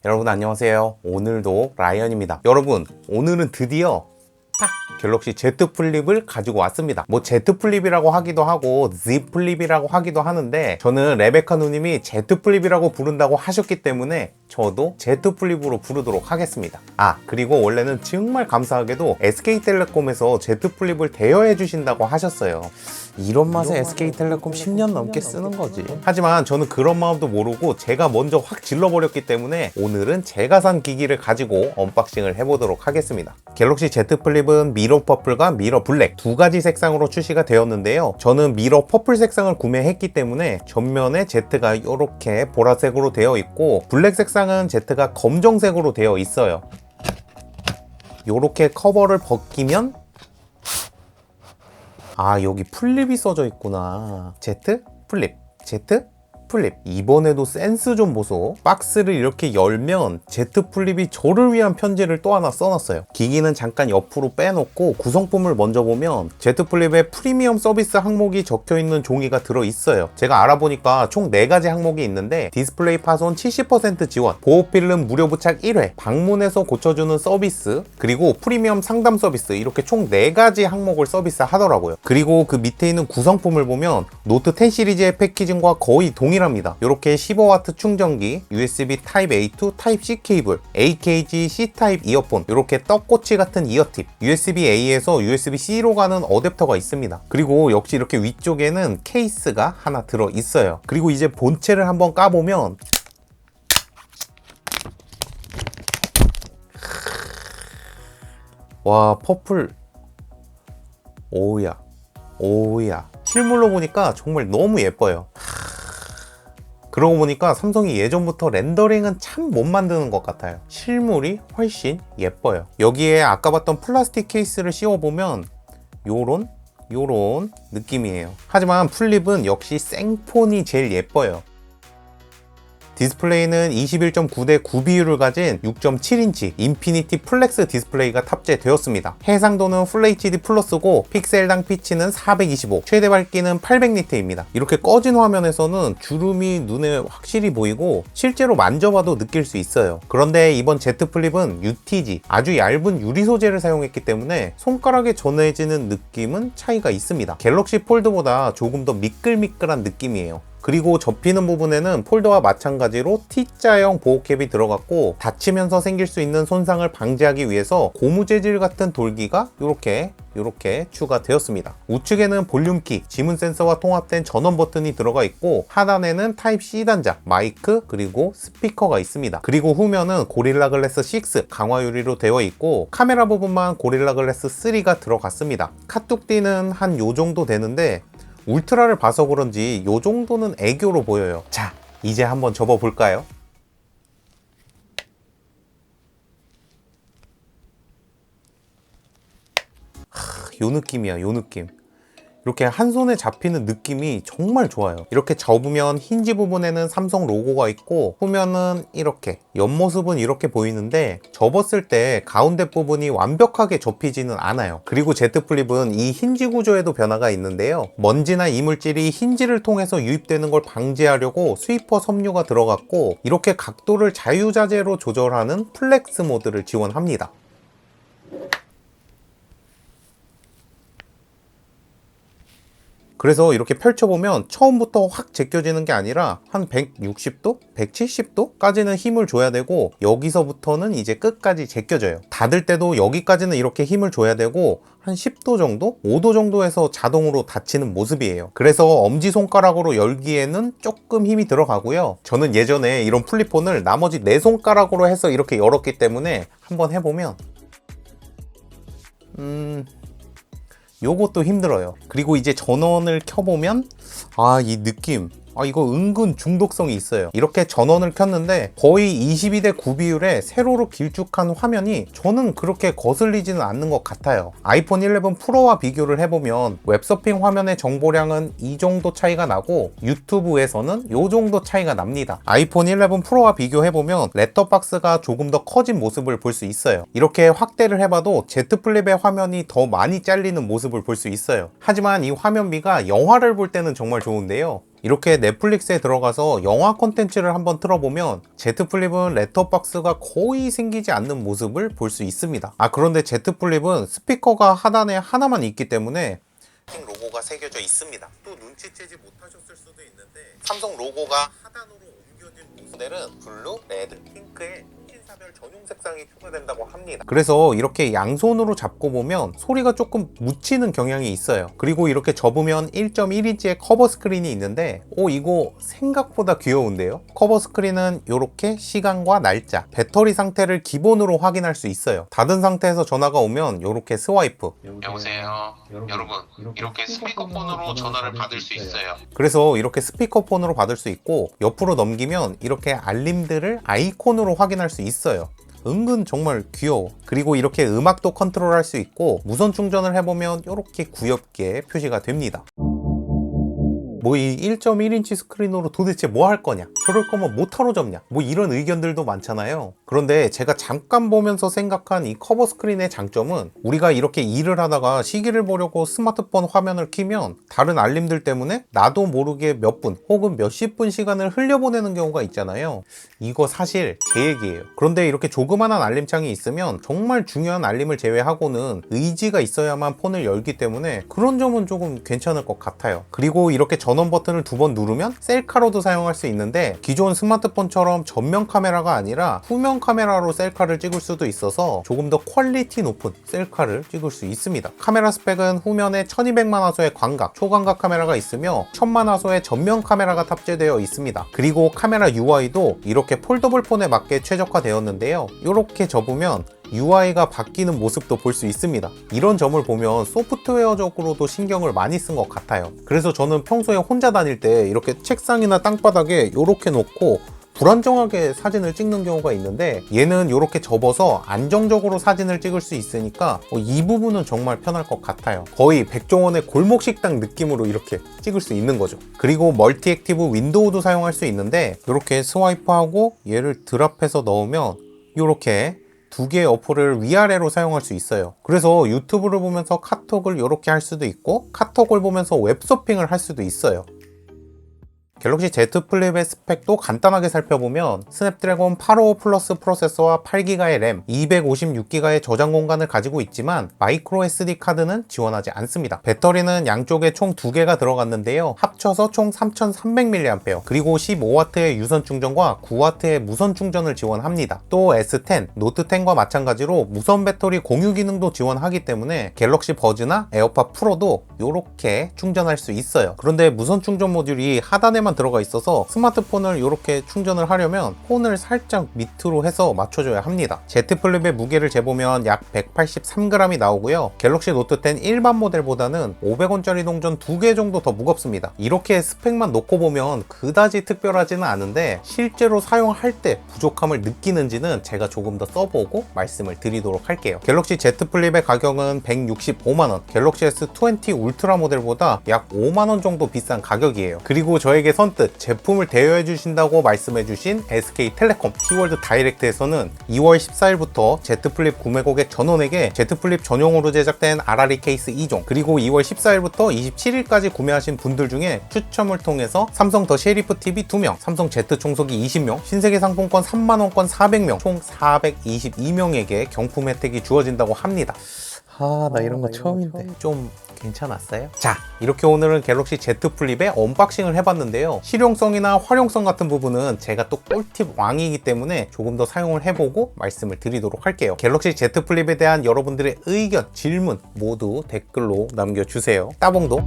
여러분 안녕하세요. 오늘도 라이언입니다. 여러분 오늘은 드디어 갤럭시 Z 플립을 가지고 왔습니다. 뭐 Z 플립이라고 하기도 하고 Z 플립이라고 하기도 하는데 저는 레베카 누님이 Z 플립이라고 부른다고 하셨기 때문에 저도 Z 플립으로 부르도록 하겠습니다. 그리고 원래는 정말 감사하게도 SK텔레콤에서 Z 플립을 대여해 주신다고 하셨어요. 이런 맛에 SK텔레콤 10년 넘게 쓰는 거지. 하지만 저는 그런 마음도 모르고 제가 먼저 확 질러버렸기 때문에 오늘은 제가 산 기기를 가지고 언박싱을 해보도록 하겠습니다. 갤럭시 Z 플립은 미러 퍼플과 미러 블랙 두 가지 색상으로 출시가 되었는데요. 저는 미러 퍼플 색상을 구매했기 때문에 전면에 Z가 이렇게 보라색으로 되어 있고 블랙 색상은 Z가 검정색으로 되어 있어요. 이렇게 커버를 벗기면 여기 플립이 써져 있구나. Z 플립, Z 플립. 이번에도 센스 좀 보소. 박스를 이렇게 열면 Z 플립이 저를 위한 편지를 또 하나 써놨어요. 기기는 잠깐 옆으로 빼놓고 구성품을 먼저 보면 Z 플립에 프리미엄 서비스 항목이 적혀있는 종이가 들어있어요. 제가 알아보니까 총 4가지 항목이 있는데 디스플레이 파손 70% 지원, 보호필름 무료 부착 1회, 방문해서 고쳐주는 서비스, 그리고 프리미엄 상담 서비스, 이렇게 총 4가지 항목을 서비스 하더라고요. 그리고 그 밑에 있는 구성품을 보면 노트 10 시리즈의 패키징과 거의 동일합니다. 이렇게 15W 충전기, USB Type-A to Type-C 케이블, AKG C-타입 이어폰, 이렇게 떡꼬치 같은 이어팁, USB-A에서 USB-C로 가는 어댑터가 있습니다. 그리고 역시 이렇게 위쪽에는 케이스가 하나 들어있어요. 그리고 이제 본체를 한번 까보면 와, 퍼플. 오야 실물로 보니까 정말 너무 예뻐요. 그러고 보니까 삼성이 예전부터 렌더링은 참 못 만드는 것 같아요. 실물이 훨씬 예뻐요. 여기에 아까 봤던 플라스틱 케이스를 씌워보면 요런 느낌이에요. 하지만 플립은 역시 생폰이 제일 예뻐요. 디스플레이는 21.9대 9 비율을 가진 6.7인치 인피니티 플렉스 디스플레이가 탑재되었습니다. 해상도는 FHD 플러스고 픽셀당 피치는 425, 최대 밝기는 800니트입니다. 이렇게 꺼진 화면에서는 주름이 눈에 확실히 보이고 실제로 만져봐도 느낄 수 있어요. 그런데 이번 Z 플립은 UTG, 아주 얇은 유리 소재를 사용했기 때문에 손가락에 전해지는 느낌은 차이가 있습니다. 갤럭시 폴드보다 조금 더 미끌미끌한 느낌이에요. 그리고 접히는 부분에는 폴더와 마찬가지로 T자형 보호캡이 들어갔고 닫히면서 생길 수 있는 손상을 방지하기 위해서 고무 재질 같은 돌기가 이렇게 추가되었습니다. 우측에는 볼륨키, 지문 센서와 통합된 전원 버튼이 들어가 있고 하단에는 타입C 단자, 마이크, 그리고 스피커가 있습니다. 그리고 후면은 고릴라 글래스 6 강화 유리로 되어 있고 카메라 부분만 고릴라 글래스 3가 들어갔습니다. 카뚝띠는 한 요 정도 되는데 울트라를 봐서 그런지 요 정도는 애교로 보여요. 자, 이제 한번 접어볼까요? 요 느낌이야, 요 느낌. 이렇게 한 손에 잡히는 느낌이 정말 좋아요. 이렇게 접으면 힌지 부분에는 삼성 로고가 있고 후면은 이렇게, 옆모습은 이렇게 보이는데 접었을 때 가운데 부분이 완벽하게 접히지는 않아요. 그리고 Z 플립은 이 힌지 구조에도 변화가 있는데요. 먼지나 이물질이 힌지를 통해서 유입되는 걸 방지하려고 스위퍼 섬유가 들어갔고 이렇게 각도를 자유자재로 조절하는 플렉스 모드를 지원합니다. 그래서 이렇게 펼쳐보면 처음부터 확 제껴지는 게 아니라 한 160도? 170도까지는 힘을 줘야 되고 여기서부터는 이제 끝까지 제껴져요. 닫을 때도 여기까지는 이렇게 힘을 줘야 되고 한 10도 정도? 5도 정도에서 자동으로 닫히는 모습이에요. 그래서 엄지손가락으로 열기에는 조금 힘이 들어가고요. 저는 예전에 이런 플립폰을 나머지 4손가락으로 해서 이렇게 열었기 때문에 한번 해보면 요것도 힘들어요. 그리고 이제 전원을 켜보면 이 느낌, 이거 은근 중독성이 있어요. 이렇게 전원을 켰는데 거의 22대 9 비율의 세로로 길쭉한 화면이 저는 그렇게 거슬리지는 않는 것 같아요. 아이폰 11 프로와 비교를 해보면 웹서핑 화면의 정보량은 이 정도 차이가 나고 유튜브에서는 요 정도 차이가 납니다. 아이폰 11 프로와 비교해보면 렛터박스가 조금 더 커진 모습을 볼 수 있어요. 이렇게 확대를 해봐도 Z 플립의 화면이 더 많이 잘리는 모습을 볼 수 있어요. 하지만 이 화면비가 영화를 볼 때는 정말 좋은데요. 이렇게 넷플릭스에 들어가서 영화 콘텐츠를 한번 틀어보면 Z 플립은 렛터박스가 거의 생기지 않는 모습을 볼 수 있습니다. 그런데 Z 플립은 스피커가 하단에 하나만 있기 때문에 로고가 새겨져 있습니다. 또 눈치채지 못하셨을 수도 있는데 삼성 로고가 하단으로 옮겨진 모델은 블루, 레드, 핑크에 사별 전용 색상이 추가된다고 합니다. 그래서 이렇게 양손으로 잡고 보면 소리가 조금 묻히는 경향이 있어요. 그리고 이렇게 접으면 1.1인치의 커버 스크린이 있는데 이거 생각보다 귀여운데요? 커버 스크린은 이렇게 시간과 날짜, 배터리 상태를 기본으로 확인할 수 있어요. 닫은 상태에서 전화가 오면 이렇게 스와이프. 여보세요. 여러분, 이렇게 스피커폰으로 전화를 받을 수 있어요. 그래서 이렇게 스피커폰으로 받을 수 있고 옆으로 넘기면 이렇게 알림들을 아이콘으로 확인할 수 있어요. 은근 정말 귀여워. 그리고 이렇게 음악도 컨트롤할 수 있고 무선 충전을 해보면 이렇게 귀엽게 표시가 됩니다. 이 1.1인치 스크린으로 도대체 뭐 할 거냐, 저럴 거면 뭐하러 접냐, 이런 의견들도 많잖아요. 그런데 제가 잠깐 보면서 생각한 이 커버 스크린의 장점은 우리가 이렇게 일을 하다가 시계를 보려고 스마트폰 화면을 켜면 다른 알림들 때문에 나도 모르게 몇 분 혹은 몇십 분 시간을 흘려보내는 경우가 있잖아요. 이거 사실 제 얘기예요. 그런데 이렇게 조그만한 알림창이 있으면 정말 중요한 알림을 제외하고는 의지가 있어야만 폰을 열기 때문에 그런 점은 조금 괜찮을 것 같아요. 그리고 이렇게 전원 버튼을 2번 누르면 셀카로도 사용할 수 있는데 기존 스마트폰처럼 전면 카메라가 아니라 후면 카메라로 셀카를 찍을 수도 있어서 조금 더 퀄리티 높은 셀카를 찍을 수 있습니다. 카메라 스펙은 후면에 1200만 화소의 광각, 초광각 카메라가 있으며 1000만 화소의 전면 카메라가 탑재되어 있습니다. 그리고 카메라 UI도 이렇게 폴더블 폰에 맞게 최적화되었는데요. 이렇게 접으면 UI가 바뀌는 모습도 볼 수 있습니다. 이런 점을 보면 소프트웨어적으로도 신경을 많이 쓴 것 같아요. 그래서 저는 평소에 혼자 다닐 때 이렇게 책상이나 땅바닥에 이렇게 놓고 불안정하게 사진을 찍는 경우가 있는데 얘는 이렇게 접어서 안정적으로 사진을 찍을 수 있으니까 이 부분은 정말 편할 것 같아요. 거의 백종원의 골목식당 느낌으로 이렇게 찍을 수 있는 거죠. 그리고 멀티 액티브 윈도우도 사용할 수 있는데 이렇게 스와이프하고 얘를 드랍해서 넣으면 이렇게 두 개의 어플을 위아래로 사용할 수 있어요. 그래서 유튜브를 보면서 카톡을 이렇게 할 수도 있고 카톡을 보면서 웹서핑을 할 수도 있어요. 갤럭시 Z 플립의 스펙도 간단하게 살펴보면 스냅드래곤 855 플러스 프로세서와 8기가의 램, 256기가의 저장 공간을 가지고 있지만 마이크로 SD 카드는 지원하지 않습니다. 배터리는 양쪽에 총 2개가 들어갔는데요. 합쳐서 총 3300mAh, 그리고 15W의 유선 충전과 9W의 무선 충전을 지원합니다. 또 S10, 노트 10과 마찬가지로 무선 배터리 공유 기능도 지원하기 때문에 갤럭시 버즈나 에어팟 프로도 이렇게 충전할 수 있어요. 그런데 무선 충전 모듈이 하단에만 들어가 있어서 스마트폰을 이렇게 충전을 하려면 폰을 살짝 밑으로 해서 맞춰줘야 합니다. Z 플립의 무게를 재보면 약 183g이 나오고요. 갤럭시 노트 10 일반 모델보다는 500원짜리 동전 2개 정도 더 무겁습니다. 이렇게 스펙만 놓고 보면 그다지 특별하지는 않은데 실제로 사용할 때 부족함을 느끼는지는 제가 조금 더 써보고 말씀을 드리도록 할게요. 갤럭시 Z 플립의 가격은 165만원, 갤럭시 S20 울트라 모델보다 약 5만원 정도 비싼 가격이에요. 그리고 저에게 선뜻 제품을 대여해 주신다고 말씀해 주신 SK텔레콤 T월드 다이렉트에서는 2월 14일부터 Z 플립 구매 고객 전원에게 Z 플립 전용으로 제작된 RRE 케이스 2종, 그리고 2월 14일부터 27일까지 구매하신 분들 중에 추첨을 통해서 삼성 더 셰리프 TV 2명, 삼성 Z 청소기 20명, 신세계 상품권 3만원권 400명, 총 422명에게 경품 혜택이 주어진다고 합니다. 나 이런 거 처음인데 좀 괜찮았어요? 자, 이렇게 오늘은 갤럭시 Z 플립의 언박싱을 해봤는데요. 실용성이나 활용성 같은 부분은 제가 또 꿀팁 왕이기 때문에 조금 더 사용을 해보고 말씀을 드리도록 할게요. 갤럭시 Z 플립에 대한 여러분들의 의견, 질문 모두 댓글로 남겨주세요. 따봉도